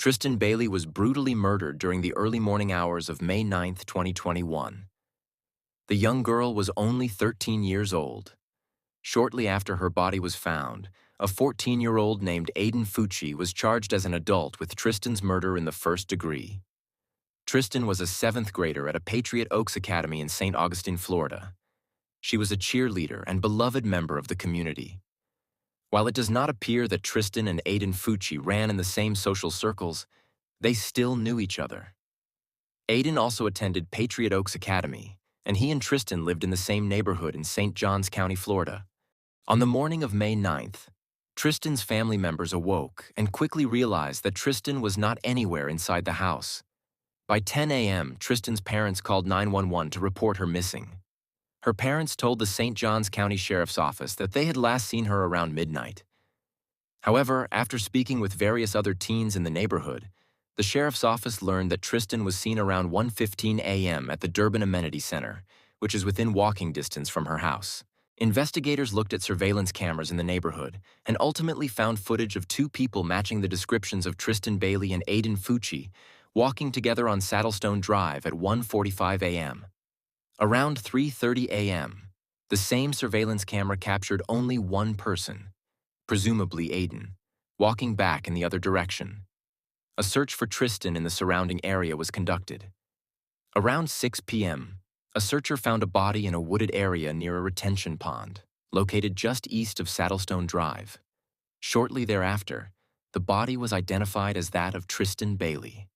Tristyn Bailey was brutally murdered during the early morning hours of May 9, 2021. The young girl was only 13 years old. Shortly after her body was found, a 14-year-old named Aiden Fucci was charged as an adult with Tristyn's murder in the first degree. Tristyn was a 7th grader at a Patriot Oaks Academy in St. Augustine, Florida. She was a cheerleader and beloved member of the community. While it does not appear that Tristyn and Aiden Fucci ran in the same social circles, they still knew each other. Aiden also attended Patriot Oaks Academy, and he and Tristyn lived in the same neighborhood in St. Johns County, Florida. On the morning of May 9th, Tristyn's family members awoke and quickly realized that Tristyn was not anywhere inside the house. By 10 a.m., Tristyn's parents called 911 to report her missing. Her parents told the St. Johns County Sheriff's Office that they had last seen her around midnight. However, after speaking with various other teens in the neighborhood, the Sheriff's Office learned that Tristyn was seen around 1:15 a.m. at the Durbin Amenity Center, which is within walking distance from her house. Investigators looked at surveillance cameras in the neighborhood and ultimately found footage of 2 people matching the descriptions of Tristyn Bailey and Aiden Fucci walking together on Saddlestone Drive at 1:45 a.m. Around 3:30 a.m., the same surveillance camera captured only one person, presumably Aiden, walking back in the other direction. A search for Tristyn in the surrounding area was conducted. Around 6 p.m., a searcher found a body in a wooded area near a retention pond, located just east of Saddlestone Drive. Shortly thereafter, the body was identified as that of Tristyn Bailey.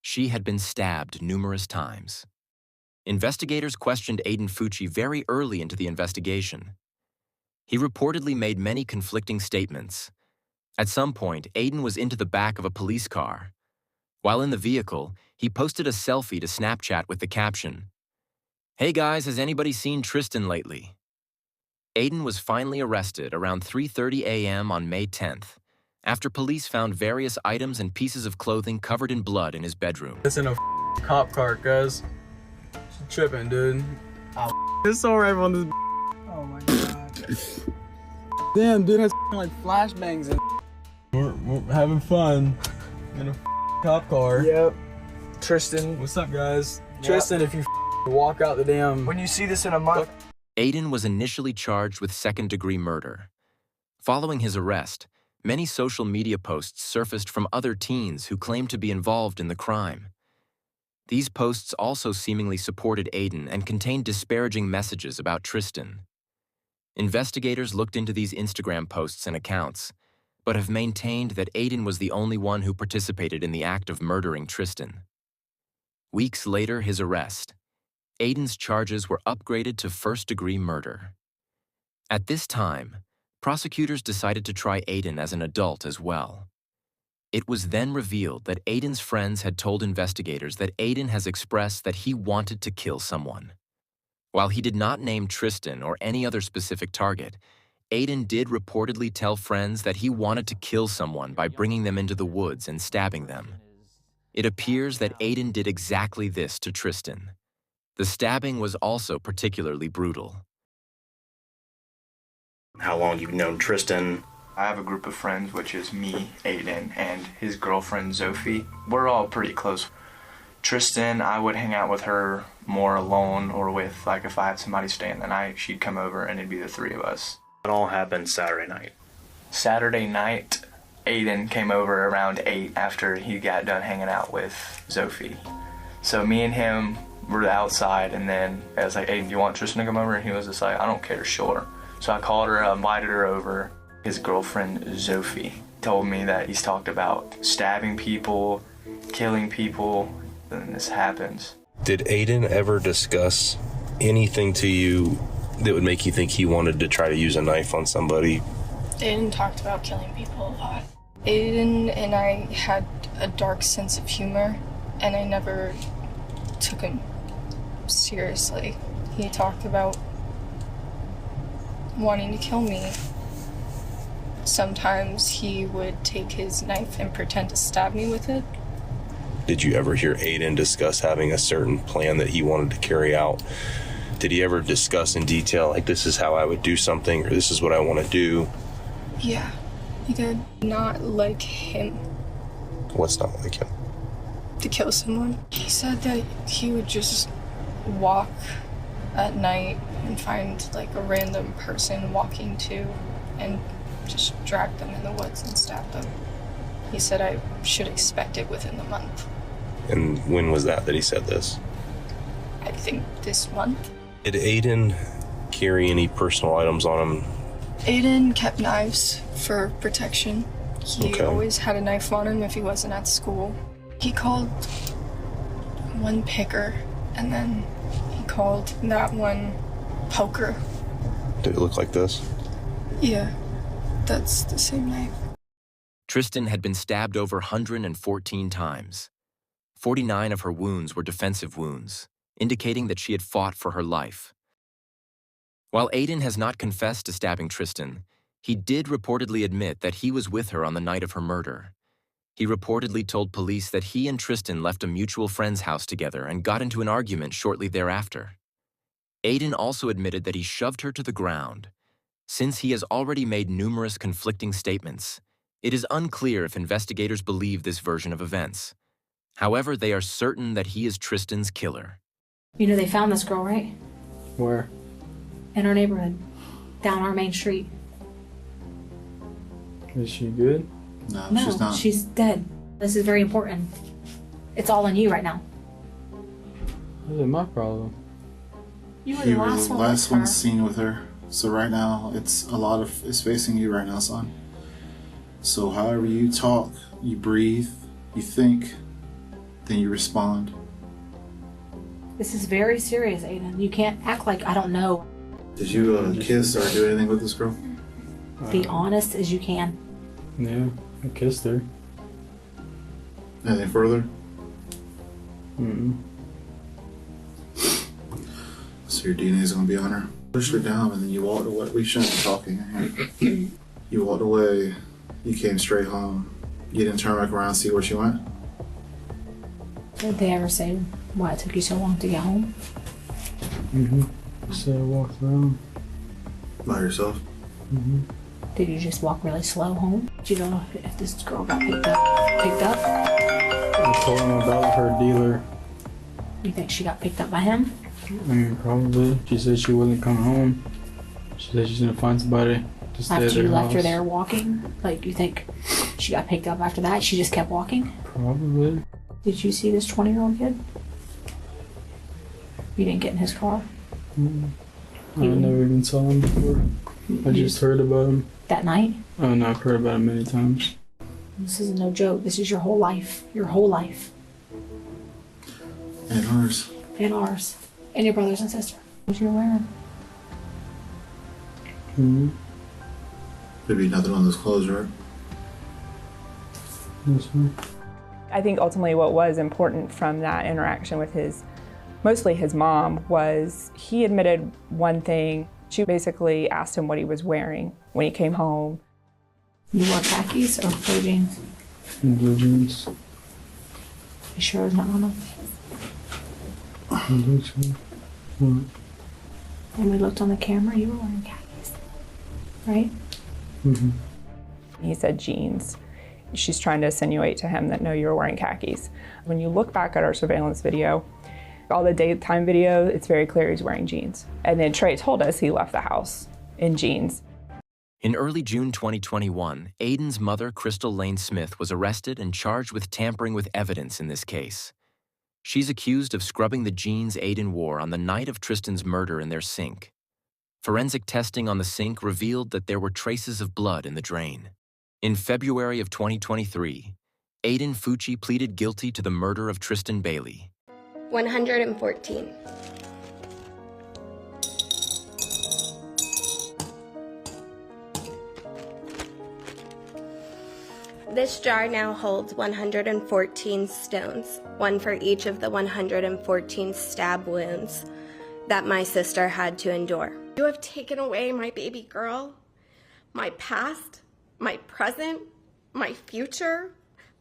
She had been stabbed numerous times. Investigators questioned Aiden Fucci very early into the investigation. He reportedly made many conflicting statements. At some point, Aiden was into the back of a police car. While in the vehicle, he posted a selfie to Snapchat with the caption, "Hey guys, has anybody seen Tristyn lately?" Aiden was finally arrested around 3:30 a.m. on May 10th, after police found various items and pieces of clothing covered in blood in his bedroom. It's in a cop car, guys. Tripping, dude. It's so right on this. Oh my god. Damn, dude, has like flashbangs and we're having fun in a cop car. Yep. Tristyn. What's up, guys? Yep. Tristyn, if you walk out the damn. When you see this in a month. Aiden was initially charged with second-degree murder. Following his arrest, many social media posts surfaced from other teens who claimed to be involved in the crime. These posts also seemingly supported Aiden and contained disparaging messages about Tristyn. Investigators looked into these Instagram posts and accounts, but have maintained that Aiden was the only one who participated in the act of murdering Tristyn. Weeks later his arrest, Aiden's charges were upgraded to first-degree murder. At this time, prosecutors decided to try Aiden as an adult as well. It was then revealed that Aiden's friends had told investigators that Aiden has expressed that he wanted to kill someone. While he did not name Tristyn or any other specific target, Aiden did reportedly tell friends that he wanted to kill someone by bringing them into the woods and stabbing them. It appears that Aiden did exactly this to Tristyn. The stabbing was also particularly brutal. How long you've known Tristyn? I have a group of friends, which is me, Aiden, and his girlfriend, Sophie. We're all pretty close. Tristyn, I would hang out with her more alone or with, like, if I had somebody staying the night, she'd come over and it'd be the 3 of us. It all happened Saturday night. Saturday night, Aiden came over around 8 after he got done hanging out with Sophie. So me and him were outside, and then I was like, Aiden, do you want Tristyn to come over? And he was just like, I don't care, sure. So I called her, invited her over. His girlfriend, Sophie, told me that he's talked about stabbing people, killing people, and this happens. Did Aiden ever discuss anything to you that would make you think he wanted to try to use a knife on somebody? Aiden talked about killing people a lot. Aiden and I had a dark sense of humor, and I never took him seriously. He talked about wanting to kill me. Sometimes he would take his knife and pretend to stab me with it. Did you ever hear Aiden discuss having a certain plan that he wanted to carry out? Did he ever discuss in detail, like, this is how I would do something, or this is what I want to do? Yeah, he did. Not like him. What's not like him? To kill someone. He said that he would just walk at night and find like a random person walking to and just drag them in the woods and stab them. He said I should expect it within the month. And when was that he said this? I think this month. Did Aiden carry any personal items on him? Aiden kept knives for protection. He Okay. always had a knife on him if he wasn't at school. He called one picker, and then he called that one poker. Did it look like this? Yeah, that's the same knife. Tristyn had been stabbed over 114 times. 49 of her wounds were defensive wounds, indicating that she had fought for her life. While Aiden has not confessed to stabbing Tristyn, he did reportedly admit that he was with her on the night of her murder. He reportedly told police that he and Tristyn left a mutual friend's house together and got into an argument shortly thereafter. Aiden also admitted that he shoved her to the ground. Since he has already made numerous conflicting statements, it is unclear if investigators believe this version of events. However, they are certain that he is Tristyn's killer. You know they found this girl, right? Where? In our neighborhood. Down our main street. Is she good? No, she's not. she's dead. This is very important. It's all on you right now. What is my problem? You were You the were last the one last with one her. seen with her. So right now, it's facing you right now, son. So however you talk, you breathe, you think, then you respond. This is very serious, Aiden. You can't act like I don't know. Did you kiss or do anything with this girl? Be honest as you can. Yeah, I kissed her. Anything further? Mm-mm. So your DNA is gonna be on her. Pushed her down and then you walked away. We shouldn't be talking. You walked away. You came straight home. You didn't turn back around and see where she went? Did they ever say why it took you so long to get home? Mm-hmm. So I walked around. By yourself? Mm-hmm. Did you just walk really slow home? Did you know if this girl got picked up? I told him about her dealer. You think she got picked up by him? I mean, probably. She said she wasn't coming home. She said she's gonna find somebody to stay at After their you house. left her there walking? Like, you think she got picked up after that? She just kept walking? Probably. Did you see this 20-year-old kid? You didn't get in his car? I never even saw him before. I just heard about him. That night? Oh no, I've heard about him many times. This is no joke. This is your whole life. Your whole life. And ours. And ours. And your brothers and sister. What you're wearing. Mm-hmm. There'd be nothing on those clothes, right? Yes, sir. I think ultimately what was important from that interaction with mostly his mom, was he admitted one thing. She basically asked him what he was wearing when he came home. You wore khakis or blue jeans? Blue jeans. You sure it's not on them? I think so. What? When we looked on the camera, you were wearing khakis. Right? Mm-hmm. He said jeans. She's trying to insinuate to him that no, you were wearing khakis. When you look back at our surveillance video, all the daytime video, it's very clear he's wearing jeans. And then Trey told us he left the house in jeans. In early June 2021, Aiden's mother, Crystal Lane Smith, was arrested and charged with tampering with evidence in this case. She's accused of scrubbing the jeans Aiden wore on the night of Tristyn's murder in their sink. Forensic testing on the sink revealed that there were traces of blood in the drain. In February of 2023, Aiden Fucci pleaded guilty to the murder of Tristyn Bailey. 114. This jar now holds 114 stones, one for each of the 114 stab wounds that my sister had to endure. You have taken away my baby girl, my past, my present, my future,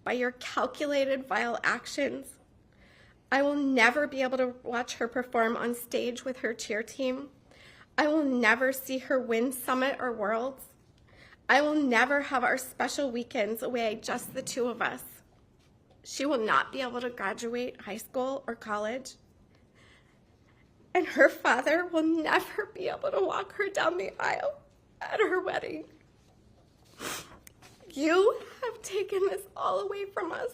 by your calculated, vile actions. I will never be able to watch her perform on stage with her cheer team. I will never see her win Summit or Worlds. I will never have our special weekends away, just the two of us. She will not be able to graduate high school or college. And her father will never be able to walk her down the aisle at her wedding. You have taken this all away from us.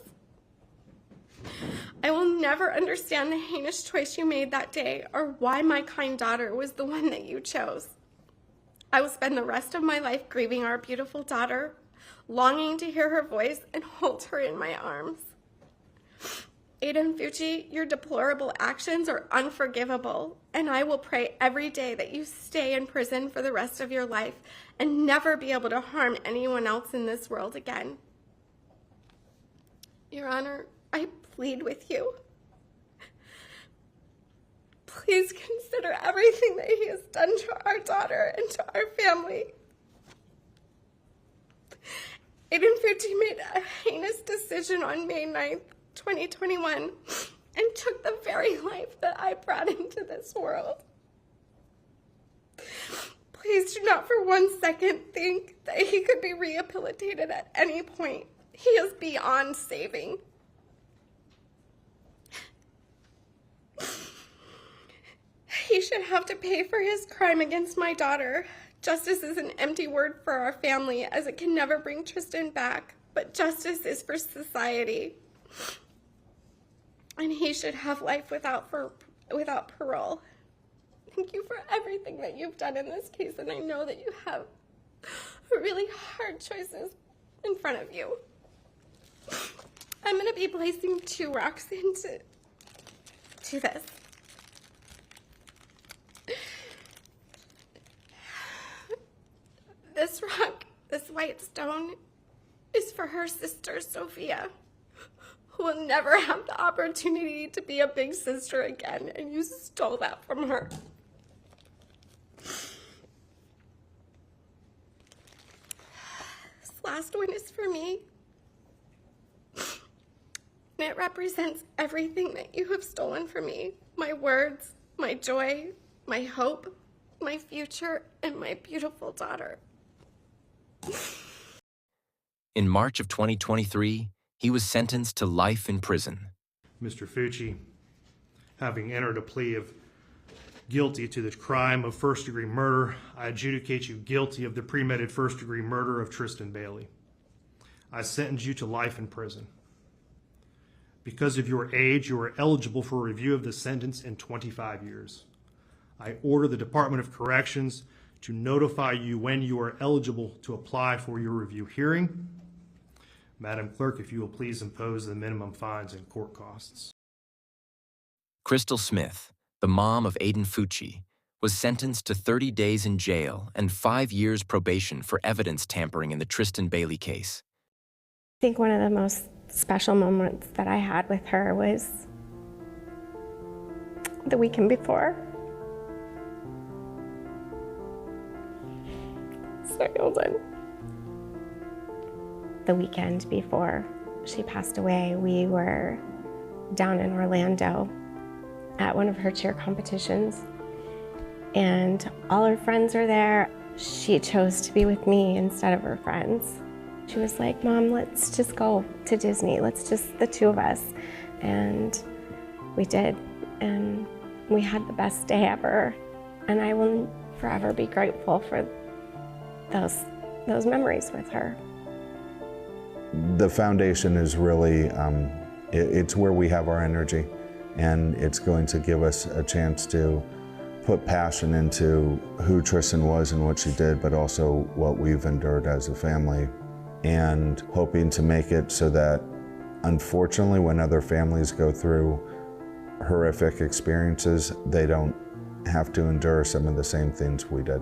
I will never understand the heinous choice you made that day or why my kind daughter was the one that you chose. I will spend the rest of my life grieving our beautiful daughter, longing to hear her voice and hold her in my arms. Aiden Fucci, your deplorable actions are unforgivable, and I will pray every day that you stay in prison for the rest of your life and never be able to harm anyone else in this world again. Your Honor, I plead with you. Please consider everything that he has done to our daughter and to our family. Aiden Fucci made a heinous decision on May 9th, 2021, and took the very life that I brought into this world. Please do not for 1 second think that he could be rehabilitated at any point. He is beyond saving. He should have to pay for his crime against my daughter. Justice is an empty word for our family, as it can never bring Tristyn back, but justice is for society. And he should have life without parole. Thank you for everything that you've done in this case, and I know that you have really hard choices in front of you. I'm going to be placing 2 rocks into this. This rock, this white stone, is for her sister, Sophia, who will never have the opportunity to be a big sister again, and you stole that from her. This last one is for me, and it represents everything that you have stolen from me. My words, my joy, my hope, my future, and my beautiful daughter. In March of 2023, he was sentenced to life in prison. Mr. Fucci, having entered a plea of guilty to the crime of first-degree murder, I adjudicate you guilty of the premeditated first-degree murder of Tristyn Bailey. I sentence you to life in prison. Because of your age, you are eligible for review of the sentence in 25 years. I order the Department of Corrections to notify you when you are eligible to apply for your review hearing. Madam Clerk, if you will please impose the minimum fines and court costs. Crystal Smith, the mom of Aiden Fucci, was sentenced to 30 days in jail and 5 years probation for evidence tampering in the Tristyn Bailey case. I think one of the most special moments that I had with her was the weekend before. Sorry, hold on. The weekend before she passed away, we were down in Orlando at one of her cheer competitions, and all her friends were there. She chose to be with me instead of her friends. She was like, "Mom, let's just go to Disney. Let's just, the 2 of us." And we did, and we had the best day ever. And I will forever be grateful for those memories with her. The foundation is really, it's where we have our energy, and it's going to give us a chance to put passion into who Tristyn was and what she did, but also what we've endured as a family, and hoping to make it so that, unfortunately, when other families go through horrific experiences, they don't have to endure some of the same things we did.